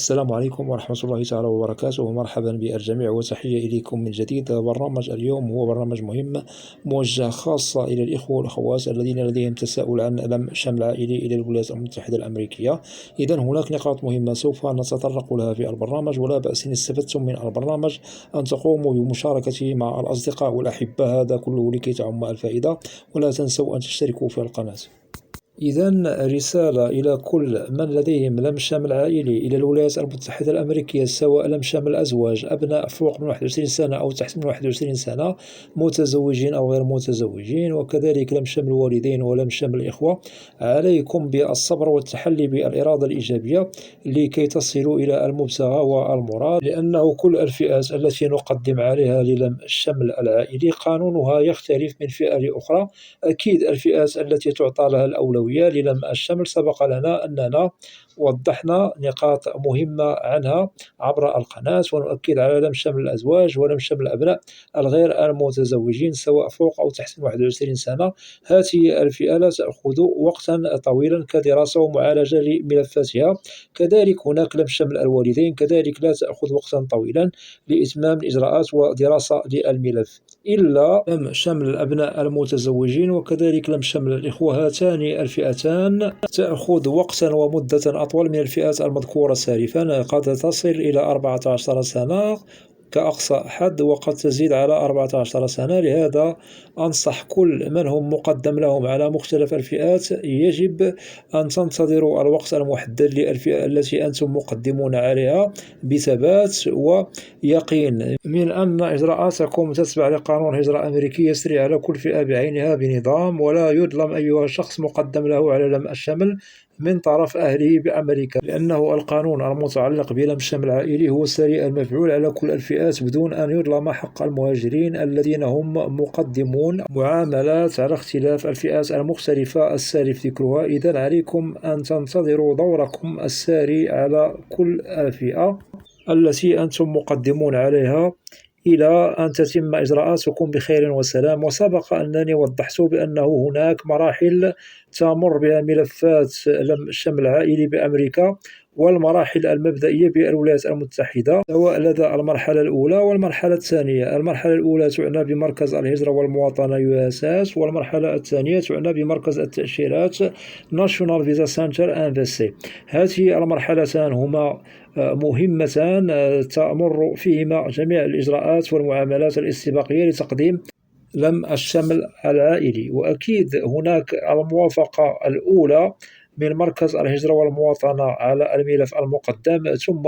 السلام عليكم ورحمة الله تعالى وبركاته، ومرحبا بالجميع وتحية إليكم من جديد. برنامج اليوم هو برنامج مهم موجه خاصة إلى الإخوة والأخوات الذين لديهم تساؤل عن ألم شمل عائلي إلى الولايات المتحدة الأمريكية. إذا هناك نقاط مهمة سوف نتطرق لها في البرنامج، ولا بأس إن استفدتم من البرنامج أن تقوموا بمشاركته مع الأصدقاء والأحبة، هذا كله لكي تعم الفائدة. ولا تنسوا أن تشتركوا في القناة. إذا رسالة إلى كل من لديهم لم شمل عائلي إلى الولايات المتحدة الأمريكية، سواء لم شمل أزواج، أبناء فوق من 21 سنة أو تحت من 21 سنة، متزوجين أو غير متزوجين، وكذلك لم شمل والدين ولم شمل إخوة. عليكم بالصبر والتحلي بالإرادة الإيجابية لكي تصلوا إلى المبتغى والمراد، لأنه كل الفئات التي نقدم عليها للم الشمل العائلي قانونها يختلف من فئة لأخرى. أكيد الفئات التي تعطى لها الأولوية للم الشمل سبق لنا أننا وضحنا نقاط مهمة عنها عبر القناة، ونؤكد على لم شمل الأزواج ولم شمل الأبناء الغير المتزوجين سواء فوق أو تحت 21 سنة. هذه الفئة لا تأخذ وقتا طويلا كدراسة ومعالجة لملفاتها. كذلك هناك لم شمل الوالدين، كذلك لا تأخذ وقتا طويلا لإتمام الإجراءات ودراسة للملف. إلا لم شمل الأبناء المتزوجين وكذلك لم شمل الإخوة، هاتان الفئتان تأخذ وقتا ومدة أطول من الفئات المذكورة سالفا، قد تصل إلى 14 سنة كأقصى حد، وقد تزيد على 14 سنة. لهذا أنصح كل من هم مقدم لهم على مختلف الفئات يجب أن تنتظروا الوقت المحدد للفئة التي أنتم مقدمون عليها بثبات ويقين من أن إجراءاتكم تتبع لقانون هجرة أمريكي يسري على كل فئة بعينها بنظام، ولا يظلم أيها الشخص مقدم له على لم الشمل من طرف أهله بأمريكا، لأنه القانون المتعلق بلم الشمل العائلي هو سريع المفعول على كل الفئات بدون أن يظلم حق المهاجرين الذين هم مقدمون معاملات على اختلاف الفئات المختلفة السالف ذكرها. إذا عليكم أن تنتظروا دوركم الساري على كل فئة التي أنتم مقدمون عليها إلى أن تتم إجراءاتكم بخير وسلام. وسبق أنني وضحت بأنه هناك مراحل تمر بها ملفات لم الشمل العائلي بأمريكا، والمراحل المبدئية بالولايات المتحدة، سواء لدى المرحلة الأولى والمرحلة الثانية. المرحلة الأولى تعنى بمركز الهجرة والمواطنة USS، والمرحلة الثانية تعنى بمركز التأشيرات National Visa Center Embassy. هذه المرحلتان هما مهمتان تمر فيهما جميع الإجراءات والمعاملات الاستباقية لتقديم لم الشمل العائلي. وأكيد هناك الموافقة الأولى من مركز الهجرة والمواطنة على الملف المقدم، ثم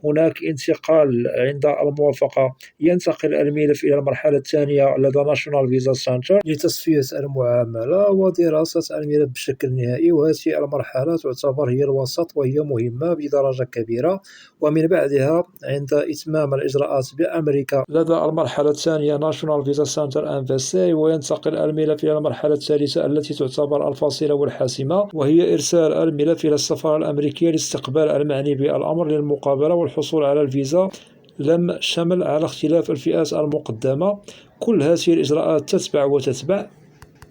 هناك انتقال عند الموافقة، ينتقل الملف إلى المرحلة الثانية لدى ناشونال فيزا سنتر لتصفية المعاملة ودراسة الملف بشكل نهائي. وهذه المرحلة تعتبر هي الوسط وهي مهمة بدرجة كبيرة. ومن بعدها عند إتمام الإجراءات بأمريكا لدى المرحلة الثانية ناشونال فيزا سنتر أنفاسي، وينتقل الملف إلى المرحلة الثالثة التي تعتبر الفاصلة والحاسمة، وهي إرسال الملف إلى السفارة الأمريكية لاستقبال المعني بالأمر للمقابلة والحصول على الفيزا لم شمل على اختلاف الفئات المقدمة. كل هذه الإجراءات تتبع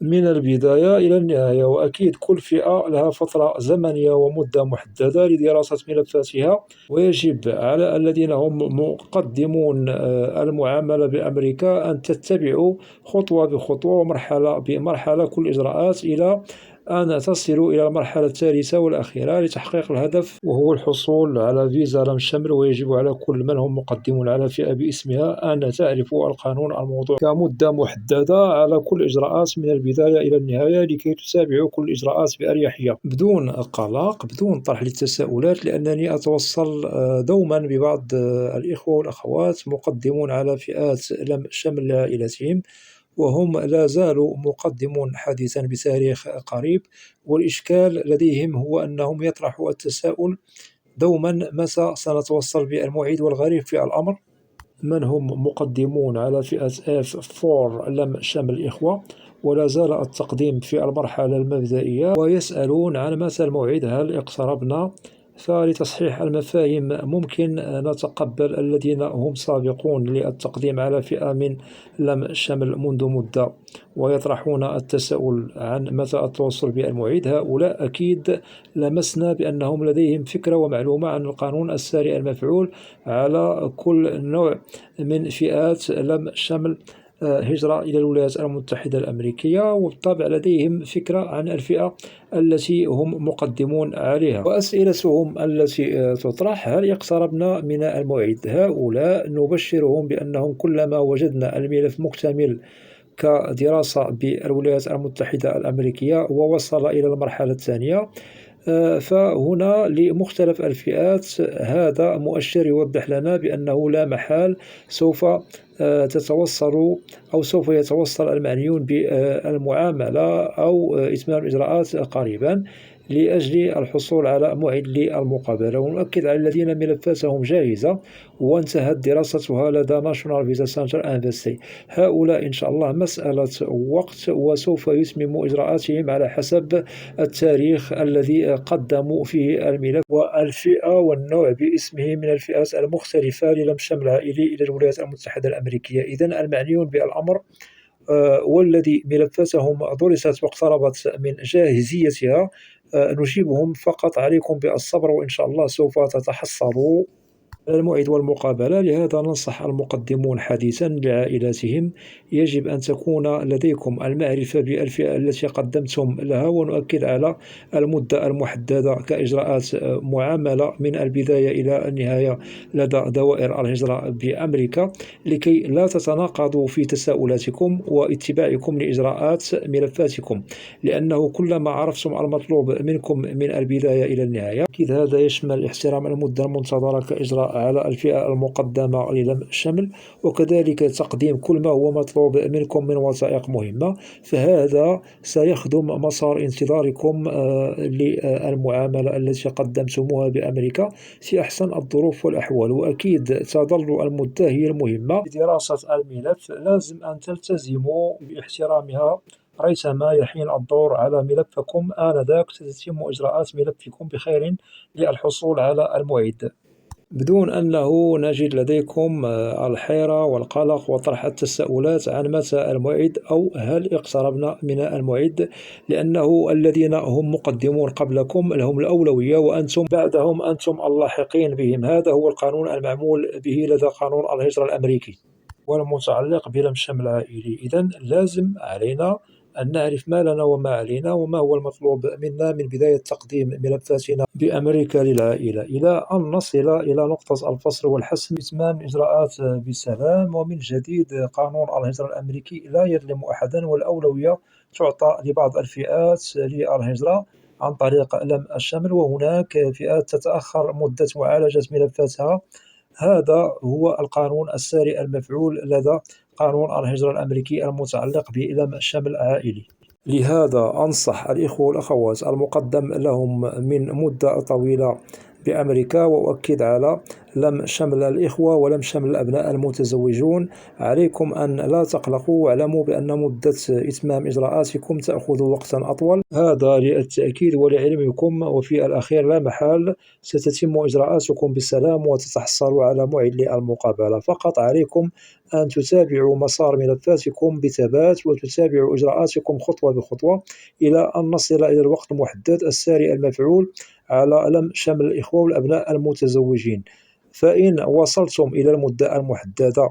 من البداية إلى النهاية، وأكيد كل فئة لها فترة زمنية ومدة محددة لدراسة ملفاتها. ويجب على الذين هم مقدمون المعاملة بأمريكا أن تتبعوا خطوة بخطوة ومرحلة بمرحلة كل الإجراءات إلى أن تصلوا إلى المرحلة الثالثة والأخيرة لتحقيق الهدف، وهو الحصول على فيزا لم شمل. ويجب على كل من هم مقدمون على فئة باسمها أن تعرفوا القانون الموضوع كمدة محددة على كل الإجراءات من البداية إلى النهاية لكي تتابعوا كل الإجراءات بأريحية بدون قلق، بدون طرح للتساؤلات، لأنني أتوصل دوما ببعض الإخوة والأخوات مقدمون على فئات لم شمل عائلتهم وهم لا زالوا مقدمون حديثا بتاريخ قريب، والإشكال لديهم هو أنهم يطرحوا التساؤل دوما متى سنتوصل بالموعد. والغريب في الأمر من هم مقدمون على فئة F4 لم شمل الإخوة ولا زال التقديم في المرحلة المبدئية، ويسألون عن متى الموعد، هل اقتربنا، فلتصحيح المفاهيم ممكن نتقبل الذين هم سابقون للتقديم على فئة من لم الشمل منذ مدة ويطرحون التساؤل عن متى التوصل بالموعد. هؤلاء أكيد لمسنا بأنهم لديهم فكرة ومعلومة عن القانون الساري المفعول على كل نوع من فئات لم الشمل هجرة إلى الولايات المتحدة الأمريكية، وبالطبع لديهم فكرة عن الفئة التي هم مقدمون عليها. وأسئلتهم التي تطرح: هل اقتربنا من الموعد؟ هؤلاء نبشرهم بأنهم كلما وجدنا الملف مكتمل كدراسة بالولايات المتحدة الأمريكية ووصل إلى المرحلة الثانية، فهنا لمختلف الفئات هذا مؤشر يوضح لنا بأنه لا محال سوف تتوصل أو سوف يتوصل المعنيون بالمعاملة أو إتمام الإجراءات قريبا لأجل الحصول على موعد للمقابلة. ونؤكد على الذين ملفاتهم جاهزة وانتهت دراستها لدى ناشونال فيزا سنتر أمباسي، هؤلاء إن شاء الله مسألة وقت وسوف يتمموا إجراءاتهم على حسب التاريخ الذي قدموا فيه الملف والفئة والنوع باسمه من الفئات المختلفة للم شمل عائلي إلى الولايات المتحدة الأمريكية. إذن المعنيون بالأمر والذي ملفاتهم درست واقتربت من جاهزيتها نجيبهم فقط: عليكم بالصبر وإن شاء الله سوف تتحصلوا الموعد والمقابلة. لهذا ننصح المقدمون حديثا لعائلاتهم: يجب أن تكون لديكم المعرفة بالفئة التي قدمتم لها، ونؤكد على المدة المحددة كإجراءات معاملة من البداية إلى النهاية لدى دوائر الهجرة بأمريكا، لكي لا تتناقضوا في تساؤلاتكم واتباعكم لإجراءات ملفاتكم، لأنه كلما عرفتم المطلوب منكم من البداية إلى النهاية. أكيد هذا يشمل احترام المدة المنتظرة كإجراء على الفئة المقدمة للم الشمل، وكذلك تقديم كل ما هو مطلوب منكم من وثائق مهمة، فهذا سيخدم مسار انتظاركم للمعاملة التي قدمتموها بأمريكا في أحسن الظروف والأحوال. وأكيد تظل المدة هي المهمة. دراسة الملف لازم أن تلتزموا باحترامها ريثما يحين الدور على ملفكم، آنذاك ستتم إجراءات ملفكم بخير للحصول على الموعد، بدون أنه نجد لديكم الحيرة والقلق وطرح التساؤلات عن متى الموعد أو هل اقتربنا من الموعد، لأنه الذين هم مقدمون قبلكم لهم الأولوية وأنتم بعدهم أنتم اللاحقين بهم. هذا هو القانون المعمول به لدى قانون الهجرة الأمريكي والمتعلق بلم الشمل العائلي. إذن لازم علينا أن نعرف ما لنا وما علينا وما هو المطلوب منا من بداية تقديم ملفاتنا بأمريكا للعائلة إلى أن نصل إلى نقطة الفصل والحسم، إتمام الإجراءات بسلام. ومن جديد قانون الهجرة الأمريكي لا يظلم أحدا، والأولوية تعطى لبعض الفئات للهجرة عن طريق لم الشمل، وهناك فئات تتأخر مدة معالجة ملفاتها. هذا هو القانون الساري المفعول لدى قانون الهجرة الأمريكي المتعلق بلم الشمل العائلي. لهذا أنصح الإخوة والأخوات المقدم لهم من مدة طويلة بأمريكا، وأؤكد على لم شمل الإخوة ولم شمل الأبناء المتزوجون: عليكم أن لا تقلقوا، واعلموا بأن مدة إتمام إجراءاتكم تأخذ وقتا أطول، هذا للتأكيد ولعلمكم. وفي الأخير لا محال ستتم إجراءاتكم بسلام وتتحصلوا على موعد للمقابلة. فقط عليكم أن تتابعوا مسار ملفاتكم بثبات وتتابعوا إجراءاتكم خطوة بخطوة إلى أن نصل إلى الوقت المحدد الساري المفعول على لم شمل الإخوة والأبناء المتزوجين. فإن وصلتم إلى المدة المحددة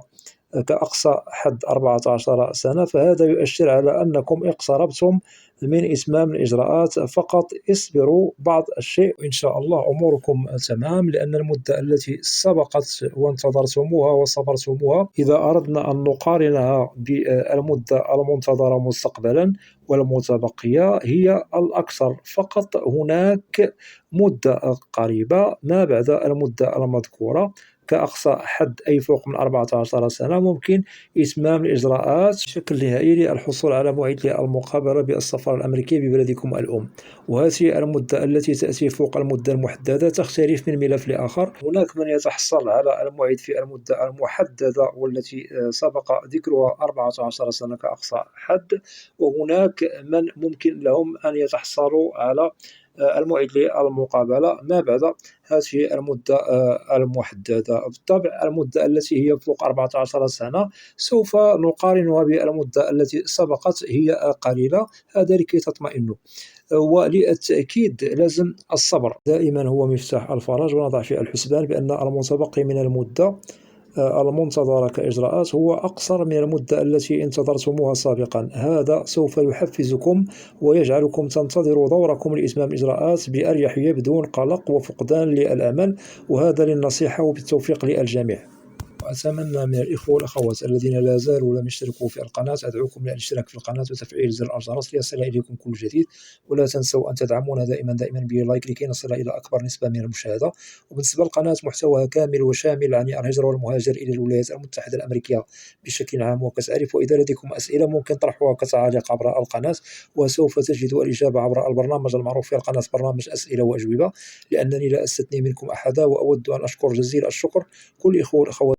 كأقصى حد 14 سنة، فهذا يؤشر على أنكم اقتربتم من إتمام الإجراءات. فقط اصبروا بعض الشيء وإن شاء الله أموركم تمام، لأن المدة التي سبقت وانتظرتموها وصبرتموها إذا أردنا أن نقارنها بالمدة المنتظرة مستقبلا والمتبقية هي الأكثر. فقط هناك مدة قريبة ما بعد المدة المذكورة كأقصى حد أي فوق من 14 سنة ممكن إتمام الإجراءات بشكل نهائي للحصول على موعد للمقابلة بالسفارة الأمريكية ببلدكم الأم. وهذه المدة التي تأتي فوق المدة المحددة تختلف من ملف لآخر. هناك من يتحصل على الموعد في المدة المحددة والتي سبق ذكرها 14 سنة كأقصى حد، وهناك من ممكن لهم أن يتحصلوا على الموعد للمقابلة ما بعد هذه المدة المحددة. بالطبع المدة التي هي فوق 14 سنة سوف نقارنها بالمدة التي سبقت، هي قليلة، هذا لكي تطمئنوا. وللتأكيد لازم الصبر دائما هو مفتاح الفرج، ونضع في الحسبان بأن المتبقي من المدة المنتظرة كإجراءات هو أقصر من المدة التي انتظرتموها سابقا. هذا سوف يحفزكم ويجعلكم تنتظروا دوركم لإتمام الإجراءات بأريحية بدون قلق وفقدان للأمل، وهذا للنصيحة وبالتوفيق للجميع. وأتمنى من الإخوة والأخوات الذين لا زالوا لم يشتركوا في القناة أدعوكم للاشتراك في القناة وتفعيل زر الجرس ليصل إليكم كل جديد، ولا تنسوا أن تدعمونا دائما بلايك لكي نصل إلى أكبر نسبة من المشاهدة. وبالنسبة للقناة محتواها كامل وشامل عن الهجرة والمهاجر إلى الولايات المتحدة الأمريكية بشكل عام وكتعرف، وإذا لديكم أسئلة ممكن طرحها كتعاليق عبر القناة، وسوف تجد الإجابة عبر البرنامج المعروف في القناة، برنامج أسئلة وأجوبة، لأنني لا أستثني منكم أحدا. وأود أن أشكر جزيل الشكر كل إخوة والأخوات